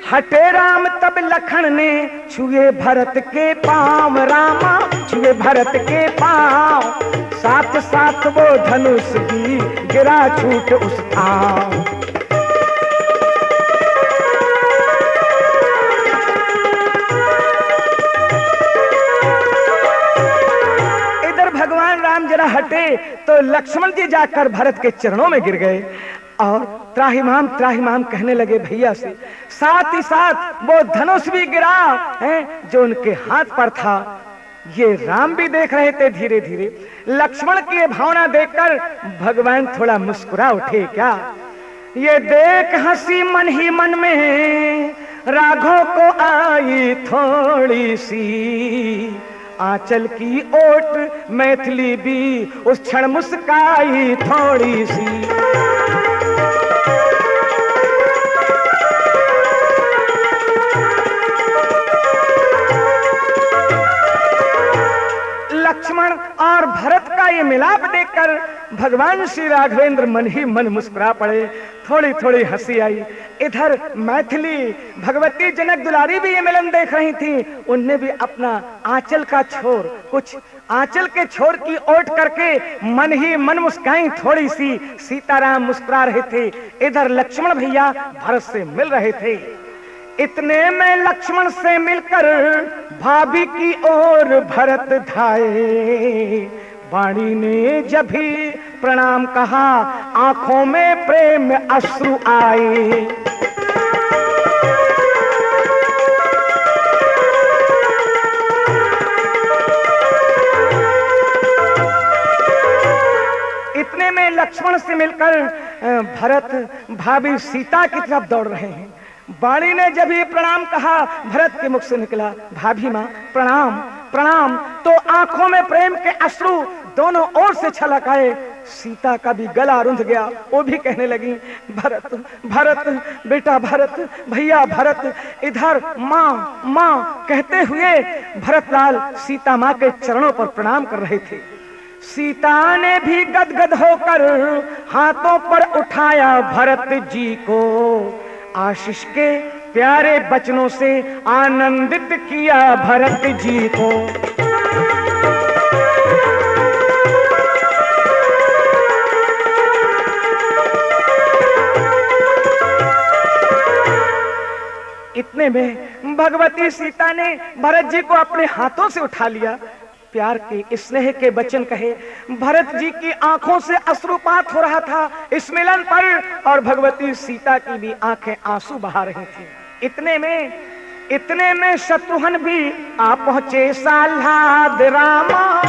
हटे राम तब लखन ने छुए भरत के पांव, रामा छुए भरत के पांव, साथ साथ वो धनुष भी गिरा छूट उस ठाव। इधर भगवान राम जरा हटे तो लक्ष्मण जी जाकर भरत के चरणों में गिर गए और त्राहिमाम त्राहिमाम कहने लगे भैया से। साथ ही साथ वो धनुष भी गिरा है जो उनके हाथ पर था। ये राम भी देख रहे थे धीरे धीरे। लक्ष्मण की ये भावना देखकर भगवान थोड़ा मुस्कुरा उठे। क्या ये देख हंसी मन ही मन में राघव को आई थोड़ी सी, आंचल की ओट मैथिली भी उस क्षण मुस्काई थोड़ी सी। लक्ष्मण और भरत का ये मिलाप देखकर भगवान श्री राघवेंद्र मन ही मन मुस्कुरा पड़े। थोड़ी थोड़ी हंसी आई। इधर मैथिली भगवती जनक दुलारी भी ये मिलन देख रही थी। उनने भी अपना आंचल का छोर, कुछ आंचल के छोर की ओट करके मन ही मन मुस्काई थोड़ी सी। सीताराम मुस्कुरा रहे थे। इधर लक्ष्मण भैया भरत से मिल रहे थे। इतने में लक्ष्मण से मिलकर भाभी की ओर भरत धाए, वाणी ने जब भी प्रणाम कहा आंखों में प्रेम अश्रु आए। इतने में लक्ष्मण से मिलकर भरत भाभी सीता की तरफ दौड़ रहे हैं। वाणी ने जब ये प्रणाम कहा भरत के मुख से निकला भाभी मां प्रणाम प्रणाम, तो आंखों में प्रेम के अश्रु दोनों ओर से छलक आए। सीता का भी गला रुंध गया। वो भी कहने लगी भरत भरत बेटा भरत भैया भरत। इधर मां मां कहते हुए भरतलाल सीता मां के चरणों पर प्रणाम कर रहे थे। सीता ने भी गदगद होकर हाथों पर उठाया भरत जी को, आशीष के प्यारे बचनों से आनंदित किया भरत जी को। इतने में भगवती सीता ने भरत जी को अपने हाथों से उठा लिया। प्यार के स्नेह के वचन कहे। भरत जी की आंखों से अश्रुपात हो रहा था इस मिलन पर, और भगवती सीता की भी आंखें आंसू बहा रही थी। इतने में शत्रुघ्न भी आ पहुंचे साल्हाद रामा,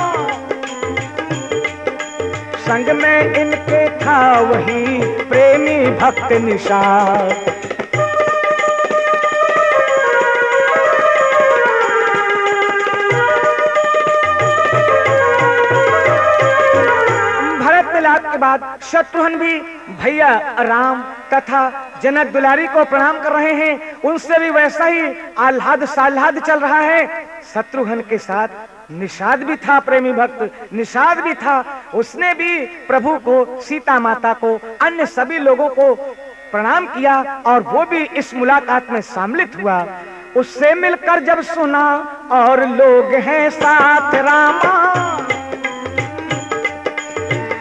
संग में इनके था वही प्रेमी भक्त निषाद। के बाद शत्रुघ्न भी भैया राम तथा जनक दुलारी को प्रणाम कर रहे हैं। उनसे भी वैसा ही आह्लाद साल्हाद चल रहा है। शत्रुघ्न के साथ निषाद भी था, प्रेमी भक्त निषाद भी था। उसने भी प्रभु को, सीता माता को, अन्य सभी लोगों को प्रणाम किया और वो भी इस मुलाकात में सम्मिलित हुआ। उससे मिलकर जब सुना और लोग हैं साथ रामा,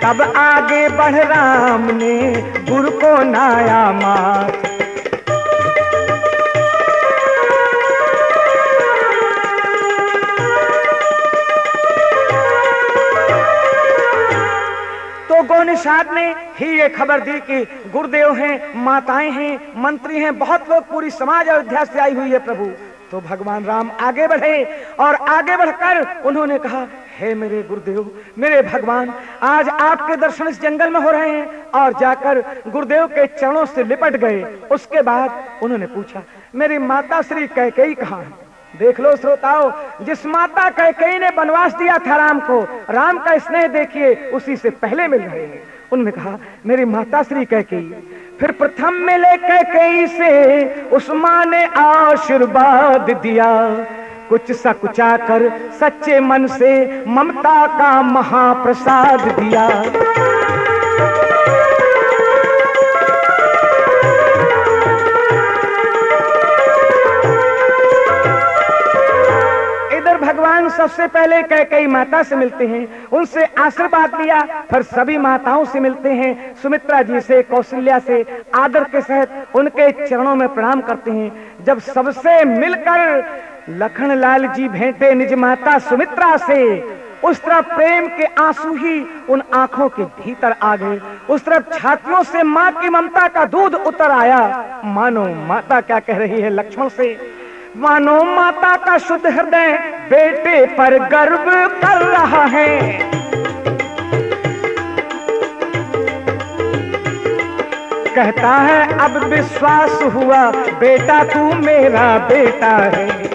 तब आगे बढ़ राम ने गुरु को नाया मात। तो गोनिषाद ने ही ये खबर दी कि गुरुदेव हैं, माताएं हैं, मंत्री हैं, बहुत लोग, पूरी समाज अयोध्या से आई हुई है प्रभु। तो भगवान राम आगे बढ़े और आगे बढ़कर उन्होंने कहा हे मेरे गुरुदेव, मेरे भगवान, आज आपके दर्शन इस जंगल में हो रहे हैं। और जाकर गुरुदेव के चरणों से लिपट गए। उसके बाद उन्होंने पूछा मेरी माता श्री कैकेयी कहाँ है? देख लो श्रोताओं, जिस माता कैकेयी ने वनवास दिया था राम को, राम का स्नेह देखिए उसी से पहले मिल रहे हैं। उन्होंने कहा मेरी माता श्री कैकेयी। फिर प्रथम मिले कैकेयी से उस मां ने आशीर्वाद दिया, कुछ सकुचा कर सच्चे मन से ममता का महाप्रसाद दिया। भगवान सबसे पहले कैकेयी माता से मिलते हैं, उनसे आशीर्वाद लिया, फिर सभी माताओं से मिलते हैं, सुमित्रा जी से, कौशल्या से, आदर के सहित उनके चरणों में प्रणाम करते हैं। जब सबसे मिलकर लखन लाल जी भेंटे निज माता सुमित्रा से, उस तरफ प्रेम के आंसू ही उन आंखों के भीतर आ गए, उस तरफ छातियों से माँ की ममता का दूध उतर आया। मानो माता क्या कह रही है लक्ष्मण से, मानो माता का शुद्ध हृदय बेटे पर गर्व कर रहा है। कहता है अब विश्वास हुआ बेटा तू मेरा बेटा है।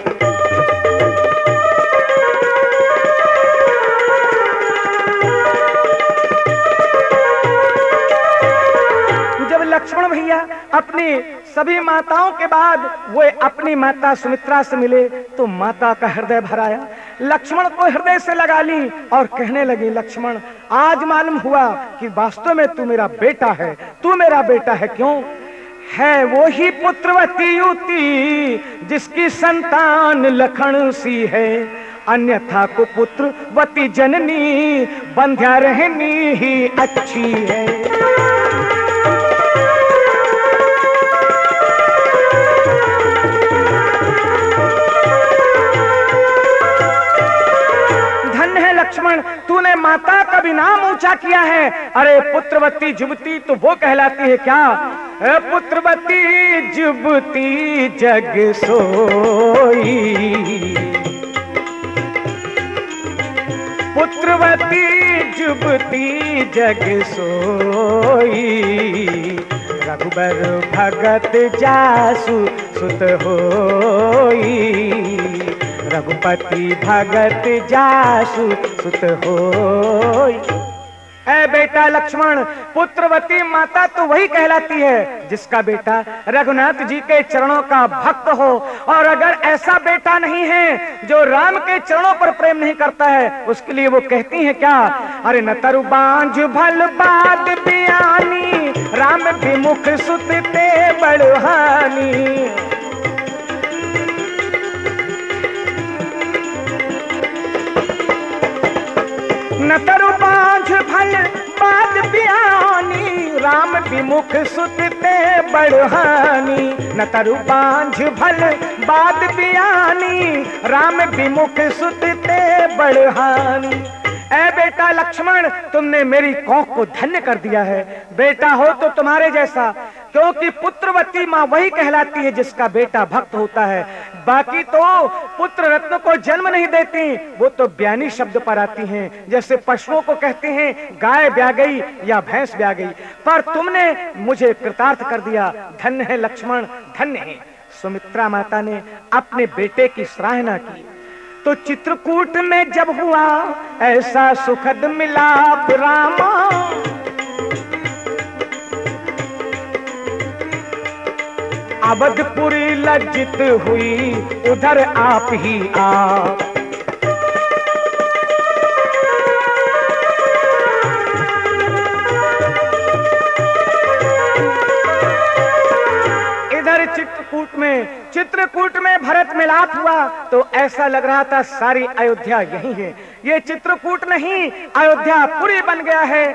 लक्ष्मण भैया अपनी सभी माताओं के बाद वो अपनी माता सुमित्रा से मिले तो माता का हृदय भराया, लक्ष्मण को हृदय से लगा ली और कहने लगे, लक्ष्मण आज मालूम हुआ कि वास्तव में तू मेरा बेटा है, तू मेरा बेटा है। क्यों है? वो ही पुत्रवती युवती जिसकी संतान लखन सी है, अन्यथा को पुत्रवती जननी बंध्या रहनी ही अच्छी है। लक्ष्मण तूने माता का भी नाम ऊंचा किया है। अरे पुत्रवती युवती तो वो कहलाती है क्या? पुत्रवती युवती जग सोई, पुत्रवती युवती जग सोई, रघुबर भगत जासु सुत होई, रघुपति भगत जासु सुत होई। ऐ बेटा लक्ष्मण, पुत्रवती माता तो वही कहलाती है जिसका बेटा रघुनाथ जी के चरणों का भक्त हो। और अगर ऐसा बेटा नहीं है जो राम के चरणों पर प्रेम नहीं करता है, उसके लिए वो कहती है क्या? अरे न तरु बांझ भल बाद बियानी, राम विमुख सुत ते बड़हानी। न तरु बांझ भल बाद बियानी, राम विमुख सुत ते बड़हानी। न तरु बांझ भल बाद बियानी, राम विमुख सुत ते बड़हानी। ऐ बेटा लक्ष्मण, तुमने मेरी कौख को धन्य कर दिया है। बेटा हो तो तुम्हारे जैसा, क्योंकि पुत्रवती माँ वही कहलाती है जिसका बेटा भक्त होता है। बाकी तो पुत्र रत्न को जन्म नहीं देती, वो तो ब्यानी शब्द पर आती हैं। जैसे पशुओं को कहते हैं गाय ब्या गई या भैंस ब्या गई, पर तुमने मुझे कृतार्थ कर दिया। धन्य है लक्ष्मण, धन्य है। सुमित्रा माता ने अपने बेटे की सराहना की। तो चित्रकूट में जब हुआ ऐसा सुखद मिलाप रामा, अवधपुरी लज्जित हुई उधर आप ही आप। इधर चित्रकूट में भरत मिलाप हुआ तो ऐसा लग रहा था सारी अयोध्या यही है। ये चित्रकूट नहीं, अयोध्या पुरी बन गया है।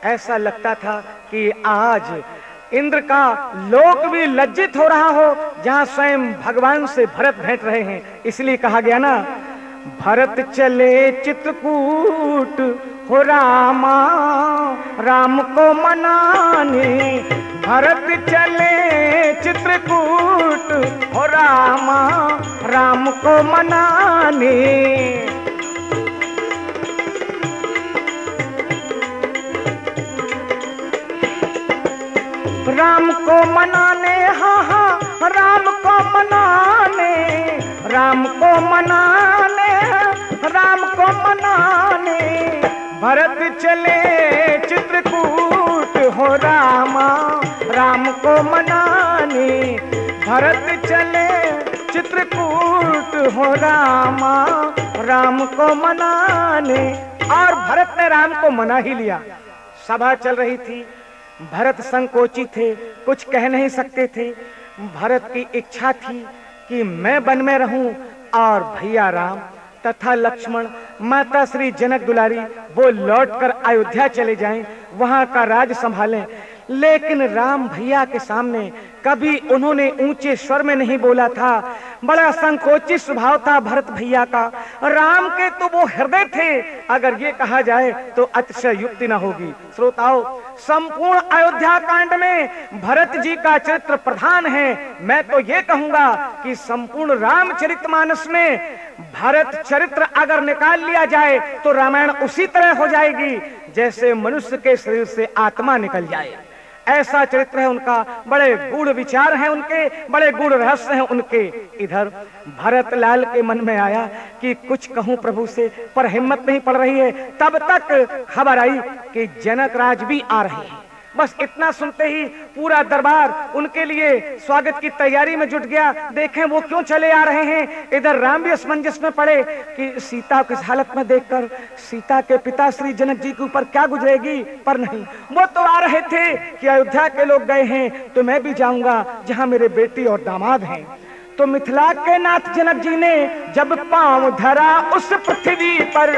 ऐसा लगता था कि आज इंद्र का लोक भी लज्जित हो रहा हो, जहां स्वयं भगवान से भरत भेंट रहे हैं। इसलिए कहा गया ना, भरत चले चित्रकूट हो रामा, राम को मनाने। भरत चले चित्रकूट हो रामा, राम को मनाने। राम को मनाने, हाँ हाँ राम को मनाने, राम को मनाने, राम को मनाने। भरत चले चित्रकूट हो रामा, राम को मनाने। भरत चले चित्रकूट हो रामा, राम को मनाने। और भरत ने राम को मना ही लिया। सभा चल रही थी, भरत संकोची थे, कुछ कह नहीं सकते थे। भरत की इच्छा थी कि मैं वन में रहूं और भैया राम तथा लक्ष्मण, माता श्री जनक दुलारी वो लौटकर अयोध्या चले जाएं, वहां का राज संभालें। लेकिन राम भैया के सामने कभी उन्होंने ऊंचे स्वर में नहीं बोला था। बड़ा संकोची स्वभाव था भरत भैया का। राम के तो वो हृदय थे, अगर ये कहा जाए तो अतिशय युक्ति न होगी। श्रोताओं, संपूर्ण अयोध्या कांड में भरत जी का चरित्र प्रधान है। मैं तो ये कहूंगा कि संपूर्ण रामचरितमानस में भरत चरित्र अगर निकाल लिया जाए तो रामायण उसी तरह हो जाएगी जैसे मनुष्य के शरीर से आत्मा निकल जाए। ऐसा चरित्र है उनका, बड़े गूढ़ विचार हैं उनके, बड़े गूढ़ रहस्य हैं उनके। इधर भरत लाल के मन में आया कि कुछ कहूं प्रभु से, पर हिम्मत नहीं पड़ रही है। तब तक खबर आई कि जनक राज भी आ रहे हैं। बस इतना सुनते ही पूरा दरबार उनके लिए स्वागत की तैयारी में जुट गया। देखें वो क्यों चले आ रहे हैं। इधर राम भी असमंजस में पड़े कि सीता को इस हालत में देखकर सीता के पिता श्री जनक जी के ऊपर क्या गुजरेगी, पर नहीं, वो तो आ रहे थे कि अयोध्या के लोग गए हैं तो मैं भी जाऊंगा जहां मेरे बेटी और दामाद हैं। तो मिथिला के नाथ जनक जी ने जब पांव धरा उस पृथ्वी पर,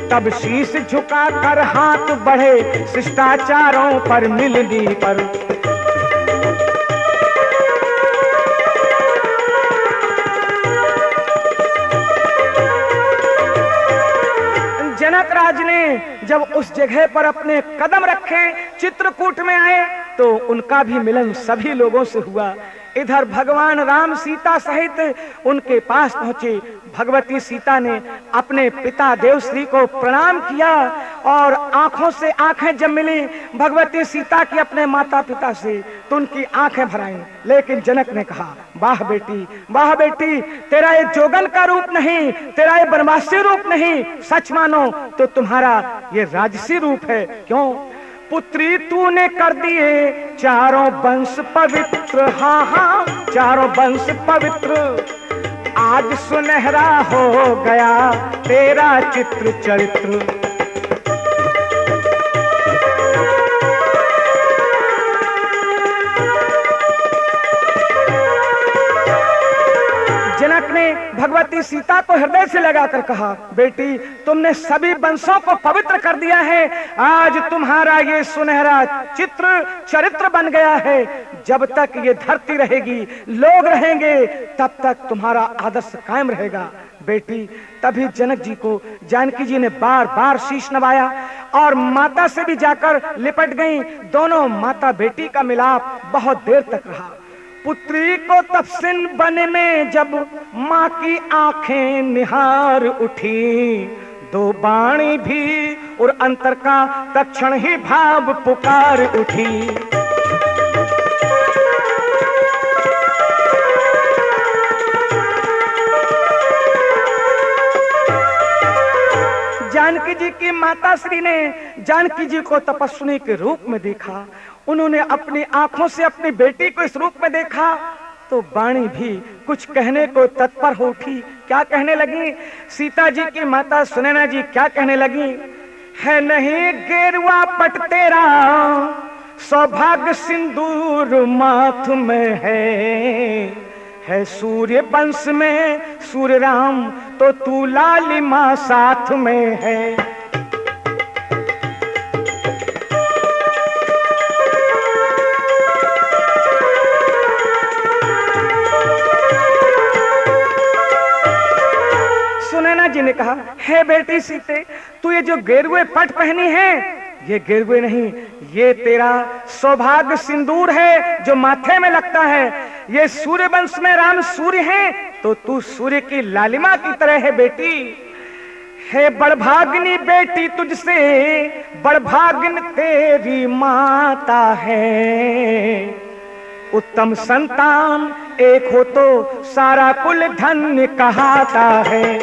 तब शीश झुकाकर हाथ बढ़े शिष्टाचारों पर मिलनी पर। जनक राज ने जब उस जगह पर अपने कदम रखे, चित्रकूट में आए, तो उनका भी मिलन सभी लोगों से हुआ। इधर भगवान राम सीता सहित उनके पास पहुंचे। भगवती सीता ने अपने पिता देवश्री को प्रणाम किया और आंखों से आंखें जब मिली भगवती सीता की अपने माता पिता से तो उनकी आंखें भर आईं। लेकिन जनक ने कहा, वाह बेटी, तेरा ये जोगन का रूप नहीं, तेरा ये बनवासी रूप नहीं, सच मानो तो तुम्हारा ये राजसी रूप है। क्यों? पुत्री तूने कर दिए चारों वंश पवित्र, हाँ, चारों वंश पवित्र। आज सुनहरा हो गया तेरा चित्र चरित्र। जनक ने भगवती सीता को हृदय से लगाकर कहा, बेटी तुमने सभी वंशों को पवित्र कर दिया है। आज तुम्हारा ये सुनहरा चित्र चरित्र बन गया है। जब तक ये धरती रहेगी, लोग रहेंगे, तब तक तुम्हारा आदर्श कायम रहेगा। बेटी, तभी जनक जी को जानकी जी ने बार बार शीश नवाया और माता से भी जाकर लिपट गईं। दोनों माता बेटी का मिलाप बहुत देर तक रहा। पुत्री को तपसिन बन में जब माँ की आंखें निहार उठी, दो बाणी भी और अंतर का तत्क्षण ही भाव पुकार उठी। जानकी जी की माता श्री ने जानकी जी को तपस्विनी के रूप में देखा। उन्होंने अपनी आंखों से अपनी बेटी को इस रूप में देखा तो वाणी भी कुछ कहने को तत्पर हो उठी। क्या कहने लगी? सीता जी की माता सुनैना जी क्या कहने लगी? है नहीं गेरुआ पट तेरा, सौभाग्य सिंदूर माथ में है सूर्य वंश में सूर्य राम, तो तू लालिमा साथ में है। सुनैना जी ने कहा, हे बेटी सीते, तू ये जो गेरुए पट पहनी है, ये गेरुए नहीं, ये तेरा सौभाग्य सिंदूर है जो माथे में लगता है। ये सूर्य वंश में राम सूर्य हैं, तो तू सूर्य की लालिमा की तरह है बेटी। है बड़भाग्नि बेटी तुझसे, बड़भाग्न तेरी माता है। उत्तम संतान एक हो तो सारा कुल धन्य कहाता है।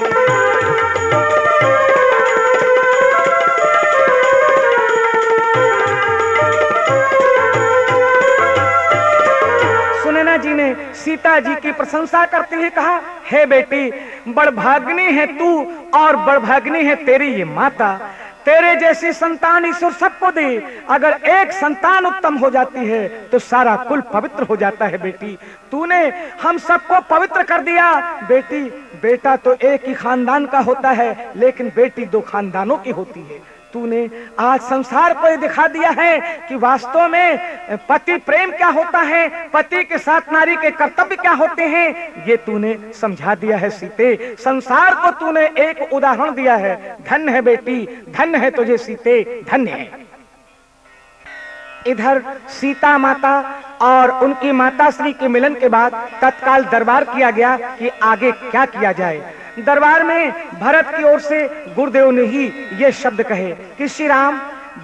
सुनैना जी ने सीता जी की प्रशंसा करते हुए कहा, हे बेटी, बड़भाग्नि है तू और बड़भाग्नि है तेरी ये माता। तेरे जैसी संतान ईश्वर सबको दे। अगर एक संतान उत्तम हो जाती है तो सारा कुल पवित्र हो जाता है। बेटी, तूने हम सबको पवित्र कर दिया। बेटी, बेटा तो एक ही खानदान का होता है, लेकिन बेटी दो खानदानों की होती है। तूने आज संसार को ये दिखा दिया है कि वास्तव में पति प्रेम क्या होता है, पति के साथ नारी के कर्तव्य क्या होते हैं, ये तूने समझा दिया है सीते। संसार को तूने एक उदाहरण दिया है। धन्य है बेटी, धन्य है तुझे सीते, धन्य है। इधर सीता माता और उनकी माता श्री के मिलन के बाद तत्काल दरबार किया गया कि आगे क्या किया जाए। दरबार में भरत की ओर से गुरुदेव ने ही ये शब्द कहे कि श्री राम,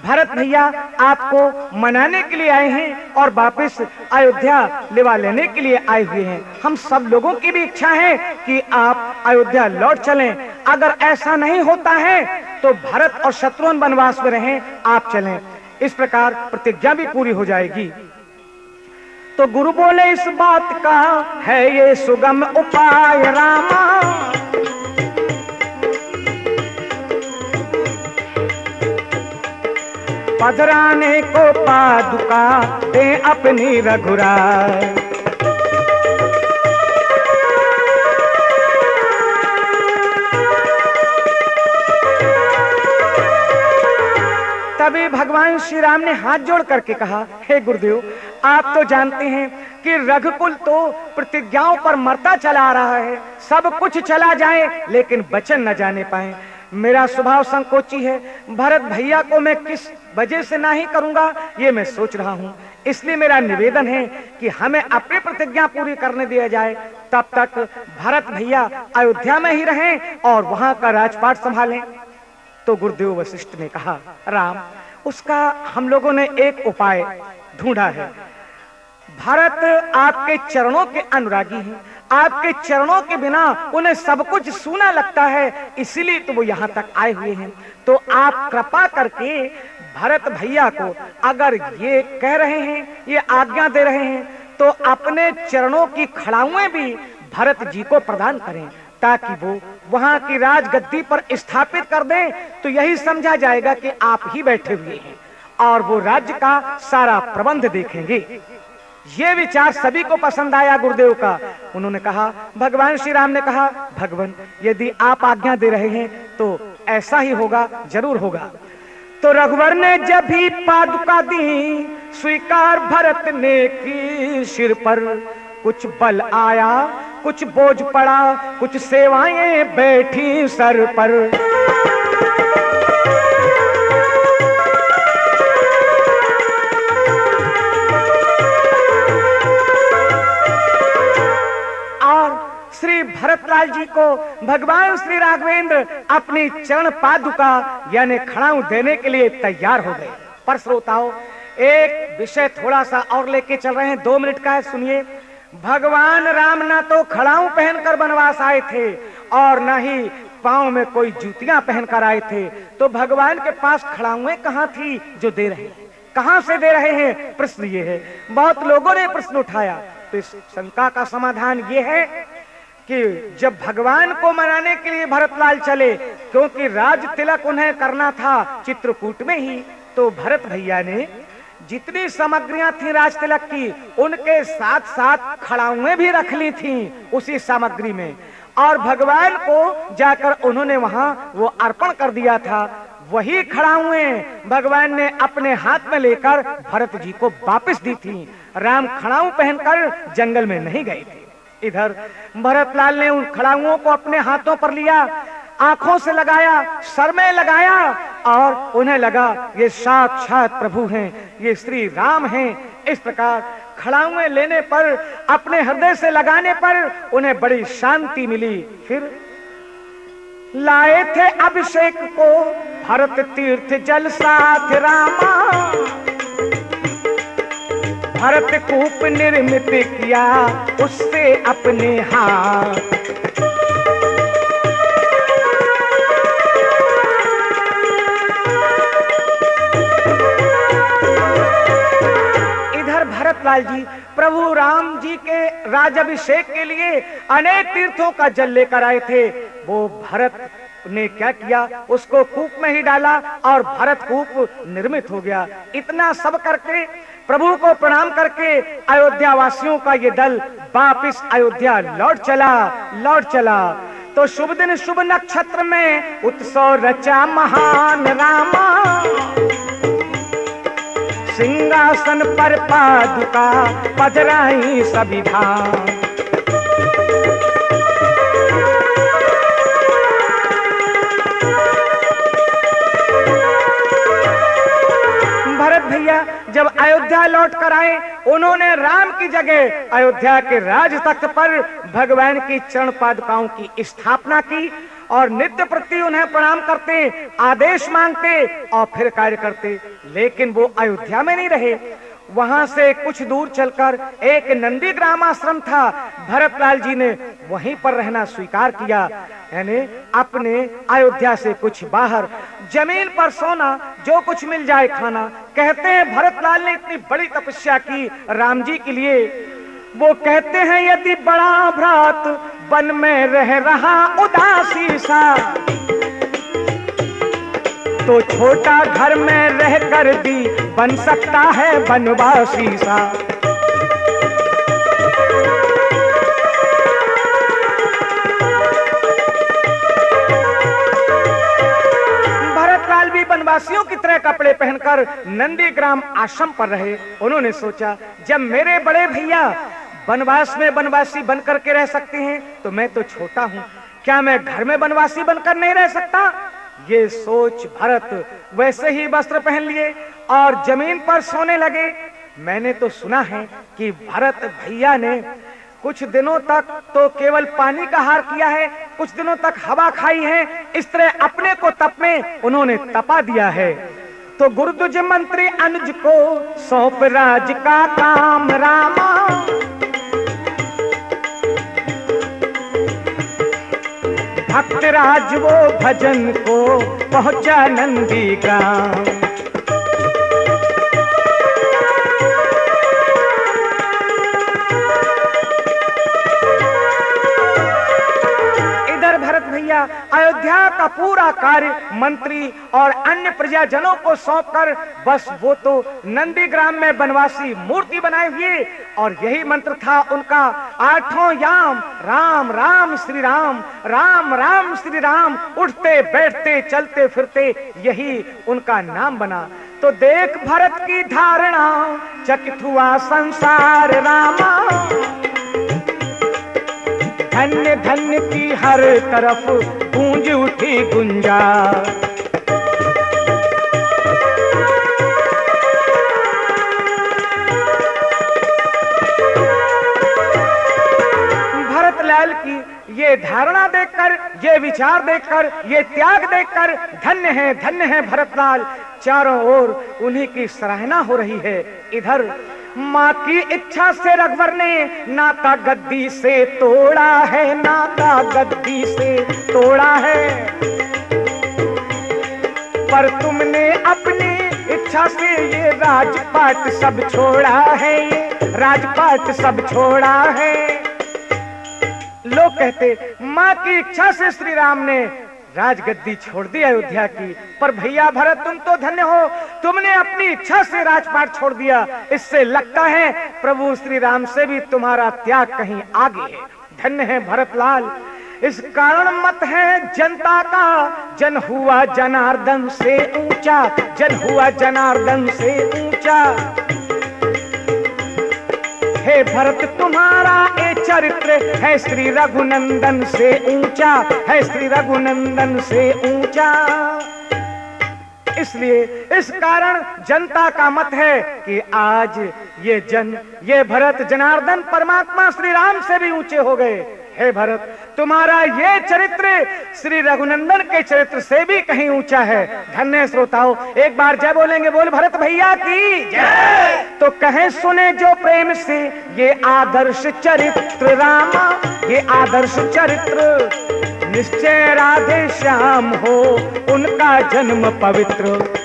भरत भैया आपको मनाने के लिए आए हैं और वापस अयोध्या लिवा लेने के लिए आए हुए हैं। हम सब लोगों की भी इच्छा है कि आप अयोध्या लौट चलें। अगर ऐसा नहीं होता है तो भरत और शत्रुघ्न वनवास में रहें, आप चलें। इस प्रकार प्रतिज्ञा भी पूरी हो जाएगी। तो गुरु बोले, इस बात का है ये सुगम उपाय रामा, पधराने को पादुका दे अपनी रघुराय। तभी भगवान श्री राम ने हाथ जोड़ करके कहा, हे गुरुदेव, आप तो जानते हैं कि रघुकुल तो प्रतिज्ञाओं पर मरता चला आ रहा है। सब कुछ चला जाए लेकिन वचन न जाने पाए। मेरा स्वभाव संकोची है। भरत भैया को मैं किस वजह से नहीं करूंगा ये मैं सोच रहा हूँ। इसलिए मेरा निवेदन है कि हमें अपनी प्रतिज्ञा पूरी करने दिया जाए। तब तक भरत भैया अयोध्या में ही रहें और वहां का राजपाट संभालें। तो गुरुदेव वशिष्ठ ने कहा, राम, उसका हम लोगों ने एक उपाय ढूंढा है। भरत आपके चरणों के अनुरागी हैं। आपके चरणों के बिना उन्हें सब कुछ सूना लगता है, इसीलिए तो वो यहाँ तक आए हुए हैं। तो आप कृपा करके भरत भैया को अगर ये कह रहे हैं, ये आज्ञा दे रहे हैं, तो अपने चरणों की खड़ाउएं भी भरत जी को प्रदान करें, ताकि वो वहां की राजगद्दी पर स्थापित कर दें। तो यही समझा जाएगा कि आप ही बैठे हुए हैं और वो राज्य का सारा प्रबंध देखेंगे। ये विचार सभी को पसंद आया गुरुदेव का। उन्होंने कहा, भगवान श्री राम ने कहा, भगवान यदि आप आज्ञा दे रहे हैं तो ऐसा ही होगा, जरूर होगा। तो रघुवर ने जब भी पादुका दी, स्वीकार भरत ने की सिर पर। कुछ बल आया, कुछ बोझ पड़ा, कुछ सेवाएं बैठी सर पर। श्री भरतलाल जी को भगवान श्री राघवेंद्र अपनी चरण पादुका यानी खड़ाऊ देने के लिए तैयार हो गए। पर श्रोताओं, एक विषय थोड़ा सा और लेके चल रहे हैं, 2 मिनट का है, सुनिए। भगवान राम ना तो खड़ाऊ पहनकर वनवास आए थे और ना ही पांव में कोई जूतियां पहनकर आए थे। तो भगवान के पास खड़ाऊएं कहाँ थी जो दे रहे हैं, कहां से दे रहे हैं? प्रश्न ये है। बहुत लोगों ने प्रश्न उठाया। तो इस शंका का समाधान ये है कि जब भगवान को मनाने के लिए भरतलाल चले, क्योंकि राज तिलक उन्हें करना था चित्रकूट में ही, तो भरत भैया ने जितनी सामग्रियां थी राज तिलक की, उनके साथ साथ खड़ाउएं भी रख ली थी उसी सामग्री में, और भगवान को जाकर उन्होंने वहां वो अर्पण कर दिया था। वही खड़ाउएं भगवान ने अपने हाथ में लेकर भरत जी को वापस दी थी। राम खड़ाऊ पहनकर जंगल में नहीं गए थे। इधर भरतलाल ने उन खड़ाउओं को अपने हाथों पर लिया, आंखों से लगाया, सर में लगाया, और उन्हें लगा ये साक्षात प्रभु हैं, ये श्री राम हैं। इस प्रकार खड़ाउएं लेने पर, अपने हृदय से लगाने पर उन्हें बड़ी शांति मिली। फिर लाए थे अभिषेक को भरत तीर्थ जल साथ रामा, भरत कूप निर्मित किया उससे अपने हाथ। इधर भरतलाल जी प्रभु राम जी के राज अभिषेक के लिए अनेक तीर्थों का जल लेकर आए थे। वो भरत ने क्या किया, उसको कूप में ही डाला और भरत कूप निर्मित हो गया। इतना सब करके प्रभु को प्रणाम करके अयोध्या वासियों का ये दल वापिस अयोध्या लौट चला। तो शुभ दिन शुभ नक्षत्र में उत्सव रचा महान रामा, सिंहासन पर पादुका पधराई सभी धाम। भरत भैया जब अयोध्या लौट कर आए, उन्होंने राम की जगह अयोध्या के राज तख्त पर भगवान की चरण पादुकाओं की स्थापना की और नित्य प्रति उन्हें प्रणाम करते, आदेश मांगते और फिर कार्य करते। लेकिन वो अयोध्या में नहीं रहे, वहां से कुछ दूर चलकर एक नंदी ग्राम आश्रम था। भरतलाल जी ने वहीं पर रहना स्वीकार किया, यानी अपने अयोध्या से कुछ बाहर जमीन पर सोना, जो कुछ मिल जाए खाना। कहते हैं भरतलाल ने इतनी बड़ी तपस्या की राम जी के लिए, वो कहते हैं यदि बड़ा भ्रात वन में रह रहा उदासी सा, तो छोटा घर में रह कर भी बन सकता है वनवासी सा। भरतलाल भी वनवासियों की तरह कपड़े पहनकर नंदीग्राम आश्रम पर रहे। उन्होंने सोचा जब मेरे बड़े भैया वनवास में वनवासी बनकर के रह सकते हैं, तो मैं तो छोटा हूँ, क्या मैं घर में वनवासी बनकर नहीं रह सकता? ये सोच भरत वैसे ही वस्त्र पहन लिए और जमीन पर सोने लगे। मैंने तो सुना है कि भरत भैया ने कुछ दिनों तक तो केवल पानी का आहार किया है, कुछ दिनों तक हवा खाई है। इस तरह अपने को तप में उन्होंने तपा दिया है। तो गुरुद्विज मंत्री अनुज को सौंप राज का काम रामा, भक्तराज वो भजन को पहुंचा नंदीग्राम। इधर भरत भैया अयोध्या का पूरा कार्य मंत्री और अन्य प्रजाजनों को सौंपकर बस वो तो नंदीग्राम में वनवासी मूर्ति बनाए हुए, और यही मंत्र था उनका, आठों याम राम राम श्री राम, राम राम श्री राम, उठते बैठते चलते फिरते यही उनका नाम बना। तो देख भरत की धारणा चकित हुआ संसार रामा, धन्य धन्य की हर तरफ गूंज उठी गुंजा। भरतलाल की ये धारणा देखकर, ये विचार देखकर, ये त्याग देखकर धन्य है भरतलाल, चारों ओर उन्हीं की सराहना हो रही है। इधर माँ की इच्छा से रघुवर ने नाता गद्दी से तोड़ा है, नाता गद्दी से तोड़ा है, पर तुमने अपनी इच्छा से ये राजपाट सब छोड़ा है, ये राजपाट सब छोड़ा है। लोग कहते माँ की इच्छा से श्री राम ने राजगद्दी छोड़ दी अयोध्या की, पर भैया भरत तुम तो धन्य हो, तुमने अपनी इच्छा से राजपाट छोड़ दिया। इससे लगता है प्रभु श्री राम से भी तुम्हारा त्याग कहीं आगे है। धन्य है भरतलाल। इस कारण मत है जनता का, जन हुआ जनार्दन से ऊंचा, जन हुआ जनार्दन से ऊंचा। हे भरत तुम्हारा ए चरित्र है श्री रघुनंदन से ऊंचा, है श्री रघुनंदन से ऊंचा। इसलिए इस कारण जनता का मत है कि आज ये भरत जनार्दन परमात्मा श्री राम से भी ऊंचे हो गए। हे भरत तुम्हारा ये चरित्र श्री रघुनंदन के चरित्र से भी कहीं ऊंचा है। धन्य श्रोताओं, एक बार जय बोलेंगे, बोल भरत भैया की जय। तो कहे सुने जो प्रेम से ये आदर्श चरित्र रामा, ये आदर्श चरित्र, निश्चय राधे श्याम हो उनका जन्म पवित्र।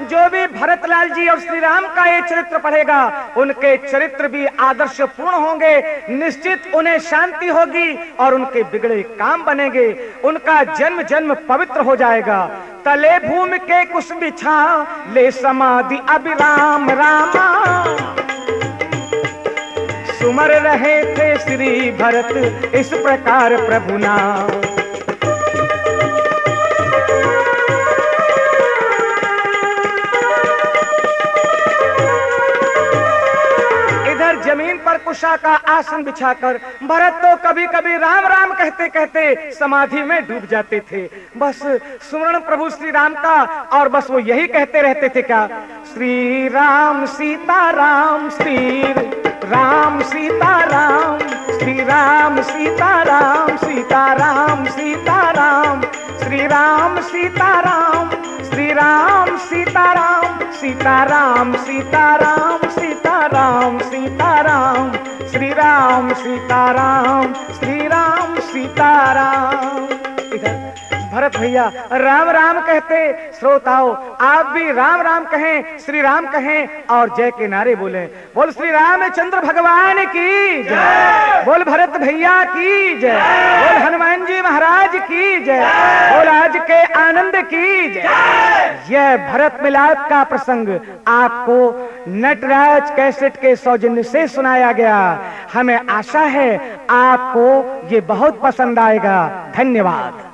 जो भी भरत भरतलाल जी और श्री राम का ये चरित्र पढ़ेगा, उनके चरित्र भी आदर्श पूर्ण होंगे, निश्चित उन्हें शांति होगी और उनके बिगड़े काम बनेंगे, उनका जन्म जन्म पवित्र हो जाएगा। तले भूमि के कुश बिछा ले समाधि अभिराम रामा, सुमर रहे थे श्री भरत इस प्रकार प्रभु नाम। इधर जमीन पर कुशा का आसन बिछाकर भरत तो कभी कभी राम राम कहते कहते समाधि में डूब जाते थे। बस सुमरण प्रभु श्री राम का, और बस वो यही कहते रहते थे, क्या श्री राम सीता राम, श्री राम सीता राम, श्री राम सीता राम, सीता राम सीता राम, श्री राम सीता राम, श्री राम सीता राम, सीता राम सीता राम, सीता राम सीता राम, श्री राम सीता राम, श्री राम सीता राम। इधर भरत भैया राम राम कहते, श्रोताओ आप भी राम राम कहें, श्री राम कहें और जय के नारे बोले। बोल श्री रामचंद्र भगवान की जय, बोल भरत भैया की जय, बोल हनुमान जी महाराज की जय, बोल आज के आनंद की जय। यह भरत मिलाप का प्रसंग आपको नटराज कैसेट के सौजन्य से सुनाया गया। हमें आशा है आपको ये बहुत पसंद आएगा। धन्यवाद।